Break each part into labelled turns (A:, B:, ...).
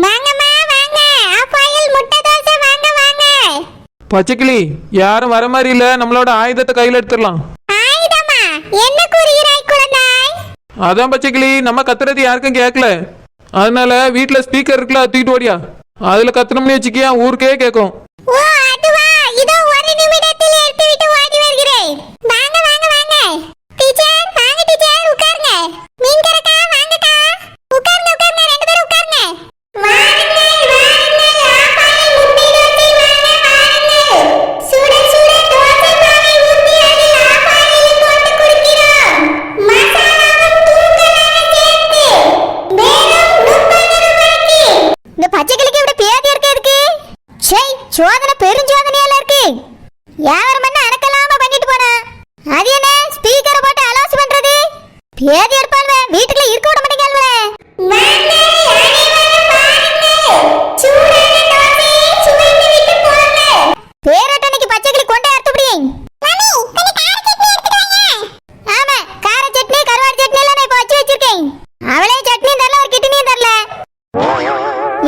A: வாங்கம்மா வாங்க. ஆஃபாயில் முட்டை தோசை வாங்க வாங்க.
B: பச்சைக்கிளி, யாரும் வர மாதிரி இல்ல. நம்மளோட ஆயுதத்தை கையில எடுத்துடலாம்.
A: ஆயுதமா? என்ன கூறுகிறாய் குழந்தாய்?
B: அதான் பச்சைக்கிளி, நம்ம கத்துறது யாருக்கும் கேட்கல. அதனால வீட்டுல ஸ்பீக்கர் இருக்குல்ல, தூக்கிட்டு ஓடியா. அதுல கத்துனோம்னு வச்சுக்கியா, ஊருக்கே கேட்கும்.
A: ஓ அதுவா? இதோ ஒரு நிமிடத்தில் எடுத்துவிட்டு ஓடி வருகிறேன். வாங்க வாங்க வாங்க. டீச்சர் வாங்க டீச்சர், உட்காருங்க. மீன்கரக்கா வாங்கக்கா. உட்காருங்க உட்காருங்க, ரெண்டு பேரும் உட்காருங்க. வாருங்கள் வாருங்கள், ஆஃபாயில் முட்டை தோசை வாங்க வாருங்கள். சுட சுட தோசை மாவை ஊற்றி அதில் ஆஃபாயில் போட்டு கொடுக்கிறோம். மசாலாவும் தூக்கலாக சேர்த்து வெறும் 30 ரூபாய்க்கு. இந்த பச்சைக்கிளிக்கு இப்படி பேதி இருக்கு எதுக்கு? சை, சோதனை பெருஞ்சோதனையால இருக்கு. யாரும் என்ன அடக்கலாம பண்ணிட்டு போனா, அது என்ன ஸ்பீக்கரை போட்டு அலோஸ் பண்றது? பேதி எடுப்பாள்வே, வீட்டுக்குள்ள இருக்க விட மாட்டேங்காள்வே. பேரட்டனைக்கு பச்சைக்கிளி கொண்டே அறுத்துப்படி. ஆமா, கார சட்னி கருவாடு சட்னி எல்லாம் நான் இப்ப வச்சு வச்சிருக்கேன். அவளே சட்னியும் தரல, ஒரு கிட்னியும் தரல.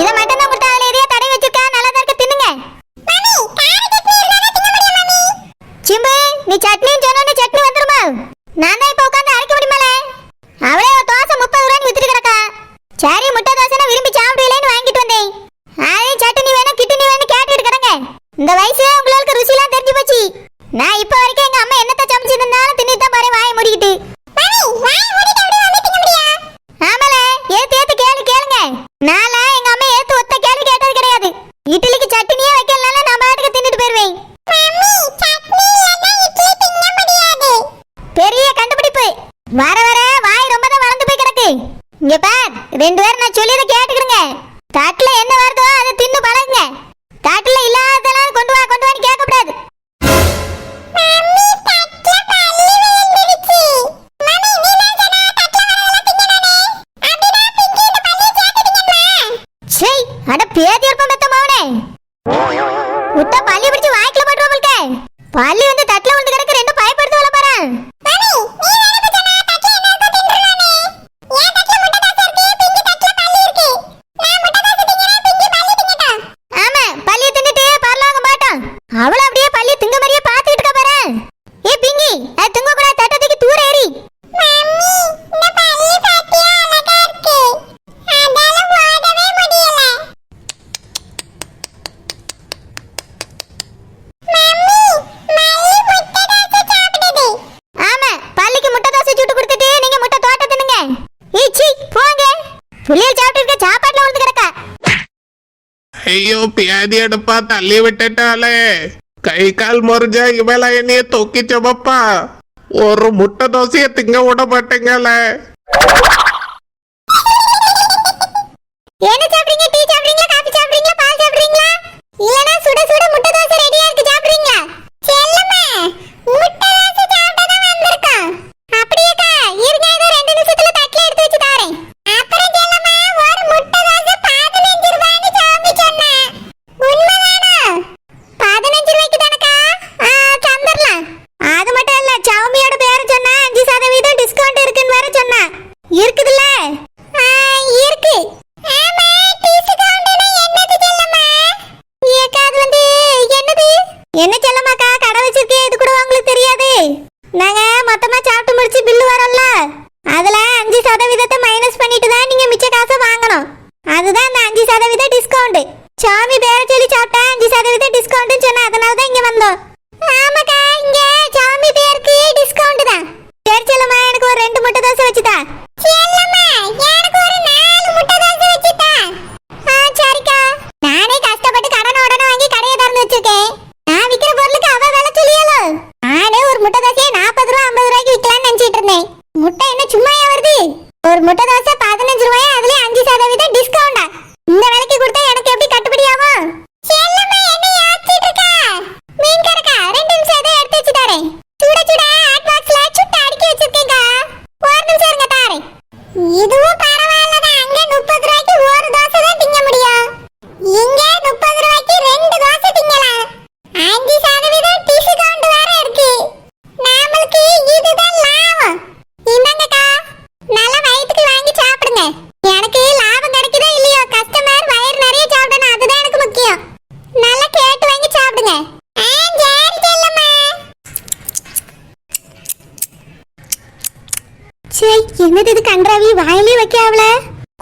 A: இத மட்டும் தான் கொடுத்தா, அதுல எதையோ தடவி வச்சிருக்கா. நல்லா தான் இருக்கு, தின்னுங்க. சிம்பு, நீ சட்னின்னு சொன்னோன்னு சட்னி வந்துருமா? நான் தான் இப்ப உட்காந்து அரைக்க முடியுமால? அவளே ஒரு தோசை 30 ரூபாய்க்கு வித்துட்டு கிடக்கா. சரி, முட்டை தோசைனா விரும்பி சாப்பிடுவீங்களேன்னு வாங்கிட்டு வந்தேன். அதையும் சட்னி வேணும் கிட்னி வேணும் கேட்டுட்டு கிடங்க. இந்த வயசுல உங்களுக்கு ருசிலாம் தெரிஞ்சு போச்சு. நான் இப்ப வரைக்கும் எங்க அம்மா என்னத்த சமைச்சிருந்தாலும் தின்னு தான் பாரு, வாயை மூடிக்கிட்டு. ஆமால, ஏத்து ஏத்து கேள்வி கேளுங்க. நாளா எங்க அம்மா ஏத்து ஒத்த கேள்வி கேட்டது கிடையாது. இட்லிக்கு சட்னியே வைக்கலனால நான் பாட்டுக்கு தின்னுட்டு போயிருவேன். பெரிய கண்டுபிடிப்பு. வர வர வாய் ரொம்ப தான் வளர்ந்து போய் கிடக்கு. இங்க பார், 2 பேரும் நான் சொல்லியதை கேட்டுக்கிடுங்க. தட்டுல என்ன வருதோ அதை தின்னு பழகுங்க. தட்டுல இல்லாததெல்லாம் கொண்டு வான்னு கேட்கக்கூடாது. சரி, அட பேதி இருப்ப மெத்த மவனே. உத்த பள்ளி பிடிச்சு வாய்க்குல போட்டுருவோம்ல. பள்ளி வந்து தட்டுல விழுந்து கிடக்கு, ரெண்டு பயப்படுத்து வள பாரு. ஆமா, பள்ளியை தின்னுட்டு பரலோகம் மாட்டான். அவள அப்படியே பள்ளி திங்க மாதிரியே பாத்துக்கிட்டு இருக்கா பாரு. ஏ பிங்கி, அது திங்க கூட தட்டை தூக்கி தூர ஏறி.
C: ஐயோ, பியாதி எடுப்பா, தள்ளி விட்டுட்டாலே. கை கால் முறிஞ்சா இவள என்னைய தூக்கி சமப்பா. ஒரு முட்டை தோசைய திங்க விட மாட்டேங்கல.
A: என்ன சாப்பிடுறீங்க? டீ சாப்பிடுறீங்களா, காபி சாப்பிடுறீங்களா, பால் சாப்பிடுறீங்களா? இல்லனா சுட சுட முட்டை தோசை ரெடியா இருக்கு, சாப்பிடுறீங்களா? செல்லம்மா, முட்டை தோசை சாப்பிட தான் வந்திருக்கோம். அப்படியேக்கா, இருங்க, இத 2 நிமிஷத்துல தட்டுல எடுத்து வச்சு தாரேன். அப்புறம் செல்லம்மா, ஒரு முட்டை தோசை 15 ரூபாய்னு சாமி சொன்னா. உண்மைதானா? 15 ரூபாய்க்கு தானக்கா? தந்துடலாம். அது மட்டும் இல்ல, சௌமியோட பேர் சொன்னா 5% டிஸ்கவுண்ட் இருக்குன்னு வேற சொன்னா. இருக்குதுல்ல? இருக்கு. ஆமா, டிஸ்கவுண்ட்னா என்னது செல்லம்மா? ஏக்கா, அது வந்து என்னது? என்ன செல்லம்மாக்கா, கடை வச்சிருக்கே, இது கூட உங்களுக்கு தெரியாது? நாங்க மொத்தமா சாப்பிட்டு முடிச்சு பில்லு வரல, அதுல 5% மைனஸ் பண்ணிட்டு தான் நீங்க மிச்ச காசை வாங்கணும். அதுதான் அந்த 5% டிஸ்கவுண்ட். சாமி பேரை சொல்லி சாப்பிட்டா 5% டிஸ்கவுண்ட் சொன்னா, அதனால தான் இங்க வந்தோம். ஆமாக்கா, இங்க சாமி பேருக்கு டிஸ்கவுண்ட் தான். சரி செல்லம்மா, எனக்கு ஒரு 2 முட்டை தோசை வச்சுதா. செல்லம்மா, எனக்கு ஒரு 4 முட்டை தோசை வச்சுதா. சரிக்கா. நானே கஷ்டப்பட்டு கடனை உடனே வாங்கி கடையை திறந்து வச்சிருக்கேன். நான் விக்கிற பொருளுக்கு அவ வேலை சொல்லியாலோ. நானே ஒரு முட்டை தோசையை 40 ரூபா 50 ரூபாய்க்கு விற்கலாம்னு நினைச்சிட்டு இருந்தேன். முட்டை என்ன சும்மாயா வருது? ஒரு முட்டை தோசை 15 ரூபாய், அதுலயே 5% டிஸ்கவுண்டா? இந்த விலைக்கு கொடுத்தா எனக்கு எப்படி கட்டுப்படி ஆகும்? செல்லம்மா, என்ன யோசிச்சிட்டு இருக்கா? வைக்காவல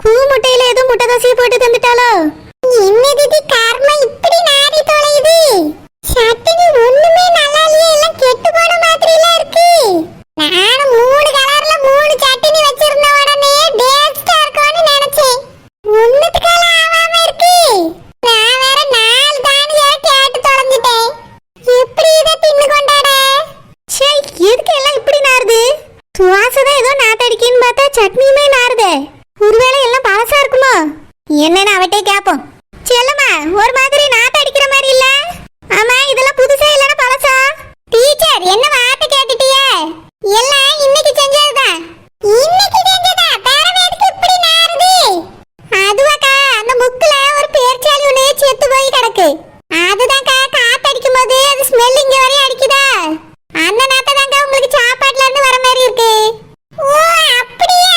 A: கூ முட்டையில ஏதோ முட்டை தோசையை போட்டு தந்துட்டாளோ என்னது கர்மா இப்படி நாரி தொலையுது சட்டினி ஒண்ணுமே நல்லா இல்லையே எல்லாம் கெட்டு போன மாதிரில இருக்கு நானும் 3 கலர்ல 3 சட்டினி வச்சிருந்த உடனே டேஸ்டா இருக்கும்னு நினைச்சேன் ஒண்ணுத்துக்கால ஆவாம இருக்கு நான் வேற 4 தானியா கேட்டு தொலைஞ்சிட்டேன் எப்படி இத தின்னு கொண்டாட சே எதுக்கு எல்லாம் இப்படி நாறுது துவாசை ஏதோ நாத்தடிக்கின்னு பார்த்தா சட்னியுமே நாறுதே ஒருவேளை எல்லாம் பழசா இருக்குமோ என்னன்னு அவட்டே கேப்போம் செல்லம்மா ஒரு மாதிரி நாத்த அடிக்கிற மாதிரி இல்ல ஆமா இதெல்லாம் புதுசா இல்லனா பழசா டீச்சர் என்ன வார்த்தை கேட்டுட்டியே எல்லாம் இன்னைக்கு செஞ்சதுதான் இன்னைக்கு செஞ்சதா வேற எதுக்கு இப்படி நாறுது அதுவாக்கா அந்த முக்குல ஒரு பேர்ச்சாலி ஒண்ணே செத்து போய் கிடக்கு அதுதான்க்கா காத்து அடிக்கும் போது அது ஸ்மெல் இங்க வரையும் அடிக்குதா அந்த நாத்த தான்க்கா உங்களுக்கு சாப்பாட்டுல இருந்து வர மாதிரி இருக்கு ஓ அப்படியே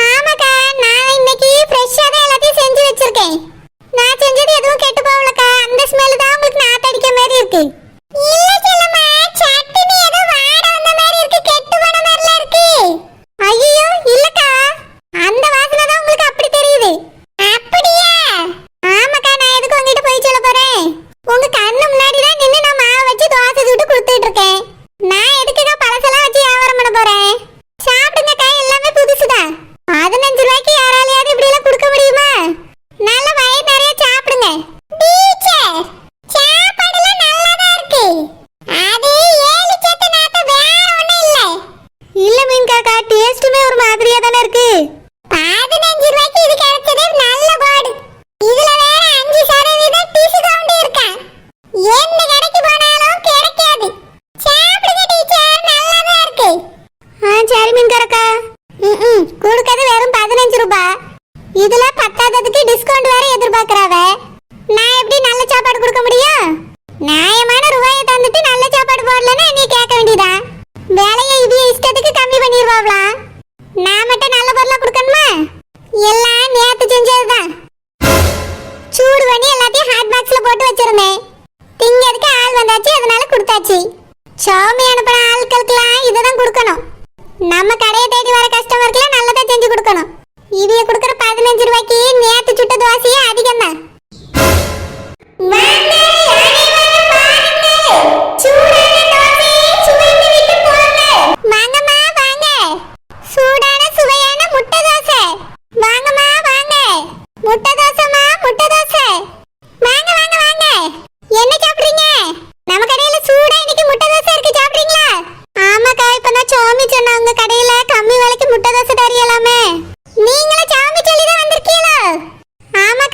A: ஆமாக்கா நான் இன்னைக்கு ஃப்ரெஷ்ஷா தான் எல்லாத்தையும் செஞ்சு வச்சிருக்கேன் நான் செஞ்சது எதுவும் கெட்டு போகலக்கா அந்த ஸ்மெல் தான் உங்களுக்கு நாத்த அடிக்க மாதிரி இருக்கு இல்ல செல்லம்மா சட்னி ஏதோ வாட வந்த மாதிரி இருக்கு கெட்டு போன மாதிரில இருக்கு ஐயோ இல்லக்கா அந்த வாசனை தான் உங்களுக்கு அப்படி தெரியுது அப்படியே ஆமாக்கா நான் எதுக்கு உங்ககிட்ட போய் சொல்ல போறேன் உங்க கண்ணு முன்னாடி தான் நின்னு நான் மாவு வச்சு தோசை சுட்டு கொடுத்துட்டு இருக்கேன் நான் எதுக்குக்கா பழசெல்லாம் வச்சு வியாபாரம் பண்ண போறேன் சாப்பிடுங்கக்கா எல்லாமே புதுசுதான் 15 ரூபாய்க்கு யாராலையாவது இப்படி எல்லாம் கொடுக்க முடியுமா நல்ல வயிறு நிறைய சாப்பிடுங்க டீச்சர் சாப்பாடுலாம் நல்லாதான் இருக்கு அது ஏழு சத்து நாத்த வேற ஒண்ணும் இல்ல இல்ல மீன் காக்கா டேஸ்டுமே ஒரு மாதிரியா தானே இருக்கு 15 ரூபாய்க்கு இது கிடைச்சது நல்ல பாடு இதுல வேற 5% டிஸ்கவுண்ட் இருக்கா எந்த கடைக்கு போனாலும் கிடைக்காது சாப்பிடுங்க டீச்சர் நல்லாதான் இருக்கு சரி மீன் காக்கா கொடுக்கறது வெறும் 15 ரூபாய் இதுல பத்தாததுக்கு டிஸ்கவுண்ட் வேற எதிர்பார்க்கறாவ நான் எப்படி நல்ல சாப்பாடு கொடுக்க முடியும் நியாயமான ரூபாயை தந்துட்டு நல்ல சாப்பாடு போடலன்னா நீ கேட்க வேண்டியதா வேலையை இது இஷ்டத்துக்கு கம்மி பண்ணிடுவாங்களா நான் மட்டும் நல்ல பொருளா கொடுக்கணுமா எல்லாம் நேத்து செஞ்சதுதான் சூடு பண்ணி எல்லாத்தையும் ஹாட் பாக்ஸ்ல போட்டு வச்சிருந்தேன் திங்கிறதுக்கு ஆள் வந்தாச்சு அதனால கொடுத்தாச்சு சௌமி அனுப்பின ஆட்களுக்கெல்லாம் இதுதான் கொடுக்கணும் நம்ம கடையை தேடி வர கஸ்டமருக்குலாம் நல்லதா செஞ்சு கொடுக்கணும் இவிய கொடுக்கற 15 ரூபாய்க்கு நேத்து சுட்ட தோசையே அதிகம் தான் சூடான சுவையான முட்டை தோசை வாங்கம்மா வாங்க முட்டை தோசைமா முட்டை தோசை வாங்க வாங்க வாங்க என்ன சாப்பிடுறீங்க நம்ம கடையில சூடா இன்னைக்கு முட்டை தோசை இருக்கு சாப்பிடுறீங்களா ஆமாக்கா இப்ப நான் சோமி சொன்ன உங்க கடையில கம்மி விலைக்கு முட்டை தோசை தரியலாமே நீங்களும் சாமி சொல்லி தான் வந்திருக்கீங்களா ஆமா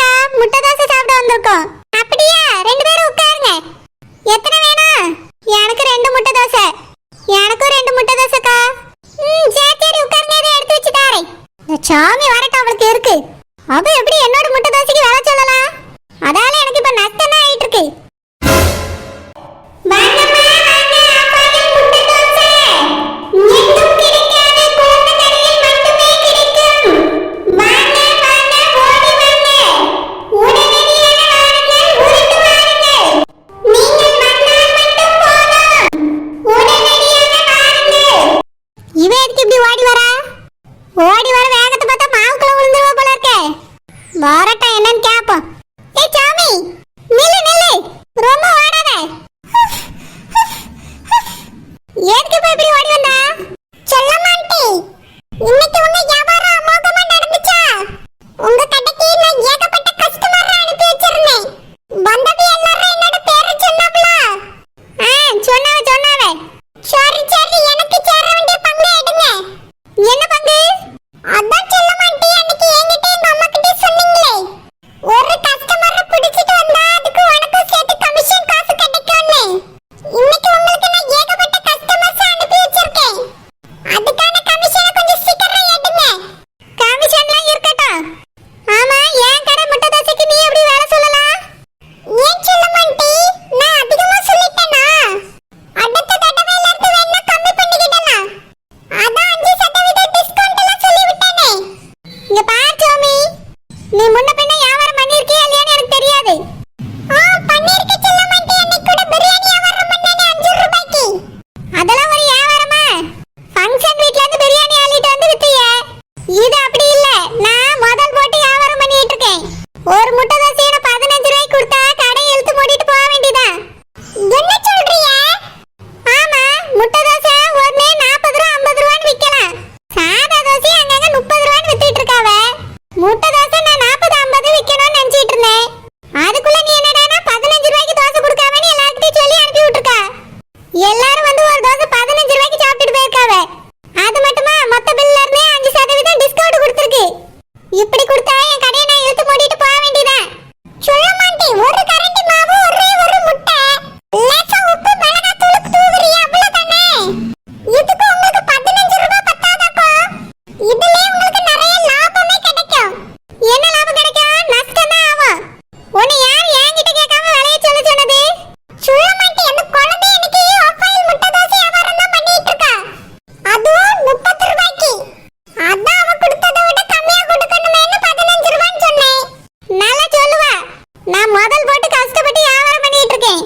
A: நான் முதல் போட்டு கஷ்டப்பட்டு வியாபாரம் பண்ணிட்டு இருக்கேன்.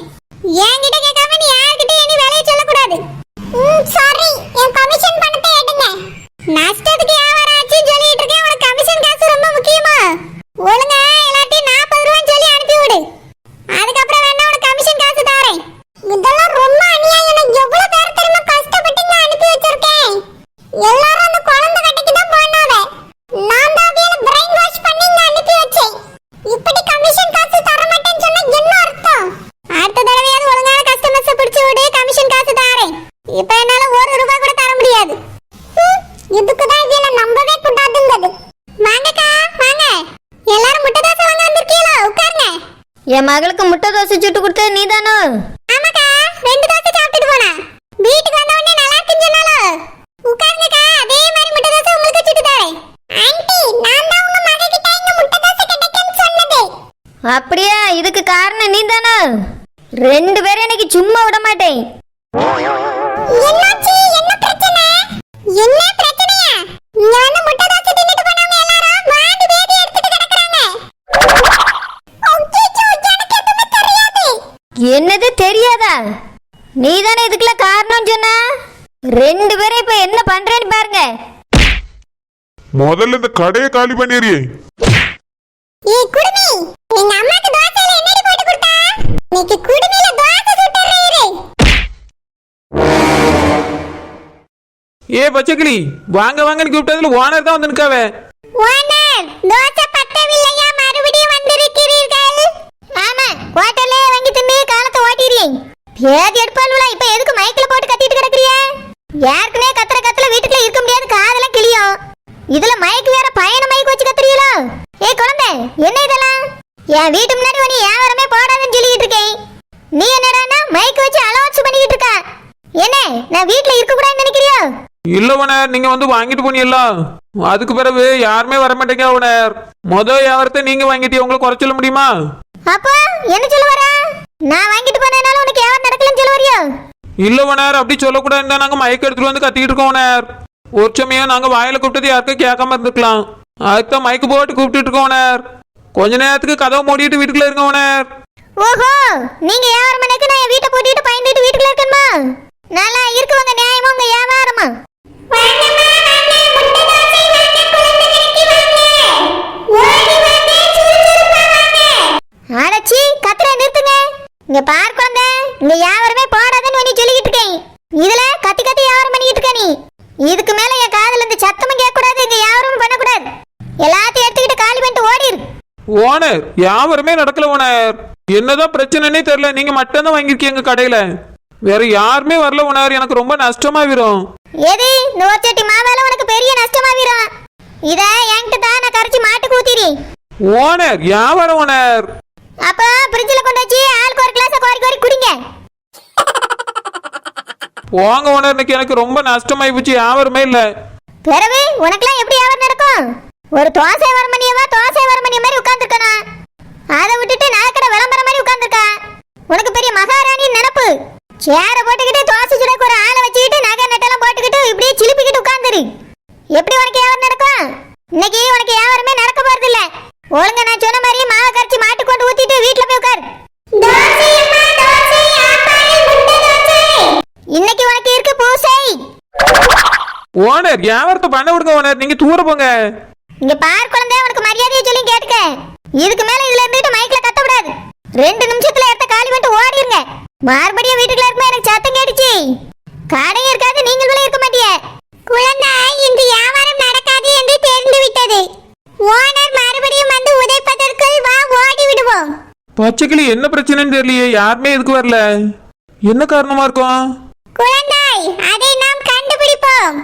A: என்கிட்ட கேட்காம நீ யார்கிட்டயும் இனி வேலையை சொல்லக்கூடாது. சாரி, என் கமிஷன் பணத்தை எடுங்க. நஷ்டத்துக்கு வியாபாரம் ஆச்சுன்னு சொல்லிட்டு இருக்கேன். உனக்கு கமிஷன் காசு ரொம்ப முக்கியமா? ஒழுங்கா எல்லாத்தையும் 40 ரூபான்னு சொல்லி அனுப்பி விடு. அதுக்கப்புறம் வேணா உனக்கு கமிஷன் காசு தரேன். இதெல்லாம் ரொம்ப அநியாயம். நான் எவ்வளவு பேர் தெரியுமா கஷ்டப்பட்டு இங்க அனுப்பி வச்சிருக்கேன். எல்லாரும் அந்த குழந்தை கடைக்கு தான் போனாவே. நான் தான் அவங்கள பிரெயின் வாஷ் பண்ணி இங்க அனுப்பி வச்சேன். இப்படி கமிஷன் காசு தர மாட்டேன்னு சொன்னா என்ன அர்த்தம்? அடுத்த தடவையாவது ஒழுங்கான கஸ்டமர்ஸை பிடிச்சு விடு, கமிஷன் காசு தரேன். இப்ப என்னால 1 ரூபாய் கூட தர முடியாது. இதுக்கு தான் இவளை நம்பவே கூடாதுங்கிறது. வாங்கக்கா வாங்க, எல்லாரும் முட்டை தோசை வாங்க வந்திருக்கீங்களா? உட்காருங்க.
D: என் மகளுக்கு முட்டை தோசை சுட்டு கொடுத்தது நீதானோ?
A: ஆமாக்கா, 2 தோசை சாப்பிட்டுட்டு போனா. வீட்டுக்கு வந்த உடனே நல்லா இருக்குன்னு சொன்னாலோ. உட்காருங்கக்கா, அதே மாதிரி முட்டை தோசை உங்களுக்கு சுட்டு தரேன். ஆன்ட்டி, நான் தான் உங்க மகக்கிட்ட இங்க முட்டை தோசை கிடைக்குன்னு சொன்னது.
D: அப்படியா? இதுக்கு காரணம் நீதானோ? 2 பேரும் எனக்கு சும்மா விட மாட்டேன்.
A: என்னாச்சு? என்ன பிரச்சனை? என்ன பிரச்சனையா? இங்க வந்து முட்டை தோசை தின்னுட்டு போனவங்க எல்லாரும் வாந்தி பேதி எடுத்துட்டு கிடக்குறாங்க. அச்சச்சோ, எனக்கு எதுவுமே தெரியாது.
D: என்னது தெரியாதா? நீதானே இதுக்கெல்லாம் காரணம் சொன்ன. 2 பேரும் இப்ப என்ன பண்றேன்னு பாருங்க.
C: முதல்ல இந்த கடையை காலி பண்ணிடுறியே.
A: ஏய் குடுமி, எங்க அம்மாக்கு தோசையில என்னடி போட்டு கொடுத்தா? இன்னைக்கு குடுமில தோசை சுட்டுறீரு.
B: ஏ பச்சைக்கிளி, வாங்க வாங்கன்னு கூப்பிட்டதுல ஓனர் தான் வந்து நிற்காவே.
A: ஓனர், தோசை பத்தவில்லையா? மறுபடியும் வந்திருக்கிறீர்கள்?
D: ஆமா, ஹோட்டல்லே வாங்கி தின்னு காலத்தை ஓட்டிடுறீங்க. பேதி எடுப்பாளுல. இப்ப எதுக்கு மைக்கில் போட்டு கத்திட்டு கிடக்குறிய? யாருக்குனே கத்துற வீட்டுக்குள்ள இருக்க முடியாது, காதெல்லாம் கிளியும். இதுல மைக் வேற பயண மைக் வச்சு கத்துறீங்களோ? ஏய் குழந்தை, என்ன இதெல்லாம்? என் வீட்டு முன்னாடி நீ வியாபாரமே போடாதுன்னு சொல்லிட்டு இருக்கேன். நீ என்னடானா மைக் வச்சு அலோன்ஸ் பண்ணிக்கிட்டு இருக்க? என்ன, நான் வீட்டுல இருக்க கூடாதுன்னு நினைக்கிறியோ?
B: இல்ல ஓனர், நீங்க வந்து வாங்கிட்டு போனீங்களா? அதுக்கு பிறகு யாருமே வர மாட்டேங்க ஓனர். முதல் வியாபாரத்தை நீங்க வாங்கிட்டு உங்களுக்கு குறை சொல்ல முடியுமா?
D: அப்போ என்ன சொல்ல வர? நான் வாங்கிட்டு போனதுனால உனக்கு வியாபாரம் நடக்கலன்னு சொல்ல வரியா?
B: இல்ல ஓனர், அப்படி சொல்லக்கூடாதுன்னு நாங்க மயக்க எடுத்துட்டு வந்து கத்திக்கிட்டு இருக்கோம் ஓனர். ஒரு சமயம் நாங்க வாயில கூப்பிட்டது யாருக்கும் கேட்காம இருந்திருக்கலாம். அதுதான் மைக்கு போட்டு கூப்பிட்டு இருக்கோம் ஓனர். கொஞ்ச நேரத்துக்கு கதவை மூடிட்டு வீட்டுக்குள்ள இருங்க ஓனர்.
D: ஓஹோ, நீங்க வியாபாரம் பண்ணக்கு நான் என் வீட்டை பூட்டிட்டு பயந்துட்டு வீட்டுக்குள்ள இருக்கணுமா? நல்லா இருக்குவாங்க நியாயமா உங்க வியாபாரமா?
A: வாங்கம்மா, வாங்க, முட்டை தோசை வாங்க, குழந்தை கடைக்கு வாங்க. ஓடி வாங்க, சுறுசுறுப்பா வாங்க.
D: அடச்சி, கத்துற நிறுத்துங்க. இங்க பார் குழந்தை, இங்க வியாபாரமே போடாதுன்னு நீ சொல்லிக்கிட்டு இருக்கேன். இதுல கத்தி கத்தி வியாபாரம் பண்ணிக்கிட்டு இருக்க நீ. இதுக்கு மேல என் காதுல இருந்து சத்தமும் கேட்க கூடாது, இங்க வியாபாரமும் பண்ணக்கூடாது. எல்லாத்தையும் எடுத்துக்கிட்டு காலி பண்ணிட்டு ஓடிரு.
B: ஓனர், வியாபாரமே நடக்கல ஓனர். என்னதான் பிரச்சனைன்னே தெரியல. நீங்க மட்டும் தான் வாங்கிருக்கீங்க கடையில, வேற யாருமே வரல ஓனர். எனக்கு ரொம்ப நஷ்டமாவிரும்.
D: எது இந்த ஒச்சட்டி மாவால உனக்கு பெரிய நஷ்டமாவிரும். இத என்கிட்ட தான் நான் கரைச்சி மாட்டுக்கு ஊத்திரி.
B: ஓனர், வியாபாரம் ஓனர்.
D: அப்ப ஃப்ரிட்ஜ்ல கொண்டு வச்சு ஆளுக்கு ஒரு கிளாஸ் கோரி கோரி குடிங்க.
B: போங்க ஓனர், இன்னைக்கு எனக்கு ரொம்ப நஷ்டமாயி போச்சு. வியாபாரமே இல்ல.
D: பிறகு உனக்குலாம் எப்படி வியாபாரம் நடக்கும்? ஒரு தோசை வரமணிய மாதிரி உட்கார்ந்துருக்கனா? அதை விட்டுட்டு நாக்கடை விளம்பரம் மாதிரி உட்கார்ந்துருக்கா. உனக்கு பெரிய மகாராணி நினப்பு. சேர போட்டுக்கிட்டு தோசை சுடக்கு ஒரு ஆளை வச்சுக்கிட்டு நகை நட்டெல்லாம் போட்டுக்கிட்டு இப்படியே சிலிப்பிக்கிட்டு உட்கார்ந்துரு. எப்படி உனக்கு வியாபாரம் நடக்கும்? இன்னைக்கு உனக்கு வியாபாரமே நடக்க போறது இல்ல. ஒழுங்கா நான் சொன்ன மாதிரி மாவை கரைச்சி மாட்டு கொண்டு ஊத்திட்டு வீட்டுல போய் உட்கார்.
A: தோசையம்மா, தோசை, ஆப்பாயில் முட்டை தோசை.
D: இன்னைக்கு உனக்கு இருக்கு பூசை.
B: ஓனர், வியாபாரத்தை பண்ண விடுங்க ஓனர். நீங்க தூர போங்க.
D: இங்க பார் குழந்தை, உனக்கு மரியாதையை சொல்லி கேட்டுக்க. இதுக்கு மேல இதுல இருந்துட்டு மைக்ல கத்த விடாது. 2 நிமிஷத்துல இடத்த காலி பண்ணிட்டு ஓடிருங்க. மறுபடியும் வீட்டுக்குள்ள இருக்கும்போது எனக்கு சத்தம் கேட்டுச்சு. கடையும் இருக்காது, நீங்களும் இருக்க மாட்டியே.
A: குழந்தை, இன்று வியாபாரம் நடக்காது என்று தெரிந்து விட்டது. ஓனர் மறுபடியும் வந்து உதைப்பதற்குள் வா, ஓடி விடுவோம்.
B: பச்சைக்கிளி, என்ன பிரச்சனைன்னு தெரியலையே. யாருமே எதுக்கு வரல. என்ன காரணமா இருக்கும்?
A: குழந்தை, அதை நாம் கண்டுபிடிப்போம்.